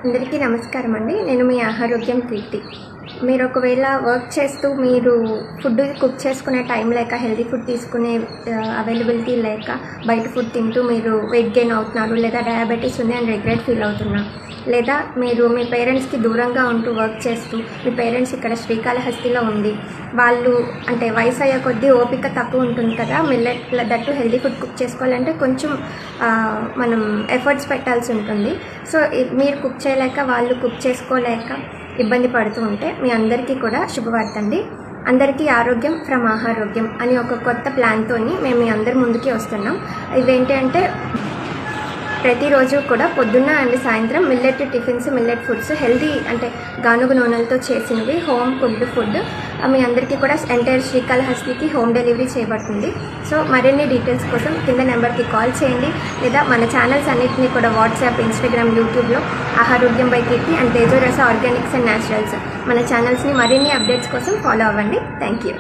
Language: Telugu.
అందరికీ నమస్కారం అండి. నేను మీ ఆహారోగ్యం కీర్తి. మీరు ఒకవేళ వర్క్ చేస్తూ మీరు ఫుడ్ కుక్ చేసుకునే టైం లేక, హెల్తీ ఫుడ్ తీసుకునే అవైలబిలిటీ లేక బయట ఫుడ్ తింటూ మీరు వెయిట్ గెయిన్ అవుతున్నారు, లేదా డయాబెటీస్ ఉంది అని రిగ్రెట్ ఫీల్ అవుతున్నారు, లేదా మీరు మీ పేరెంట్స్కి దూరంగా ఉంటూ వర్క్ చేస్తూ మీ పేరెంట్స్ ఇక్కడ శ్రీకాళహస్తిలో ఉంది, వాళ్ళు అంటే వయసు అయ్యే కొద్దీ ఓపిక తక్కువ ఉంటుంది కదా, millet that healthy food cook చేసుకోవాలంటే కొంచెం మనం ఎఫర్ట్స్ పెట్టాల్సి ఉంటుంది. సో మీరు కుక్ చేయలేక, వాళ్ళు కుక్ చేసుకోలేక ఇబ్బంది పడుతూ ఉంటే మీ అందరికీ కూడా శుభవార్త అండి. అందరికీ ఆరోగ్యం ఫ్రమ్ ఆహారోగ్యం అని ఒక కొత్త ప్లాన్తో మేము మీ అందరి ముందుకి వస్తున్నాం. ఇవేంటి అంటే ప్రతిరోజు కూడా పొద్దున్న అండ్ సాయంత్రం millet tiffins, millet foods, healthy అంటే గానుగ నూనెలతో చేసినవి, హోమ్ కుక్డ్ ఫుడ్ మీ అందరికీ కూడా ఎంటైర్ శ్రీకాళహస్తికి హోమ్ డెలివరీ చేయబడుతుంది. సో మరిన్ని డీటెయిల్స్ కోసం కింద నెంబర్కి కాల్ చేయండి, లేదా మన ఛానల్స్ అన్నింటినీ కూడా వాట్సాప్, ఇన్స్టాగ్రామ్, యూట్యూబ్లో ఆహారోగ్యం by Keerthi and Tejorasa organics and naturals మన ఛానల్స్ని మరిన్ని అప్డేట్స్ కోసం ఫాలో అవ్వండి. Thank you.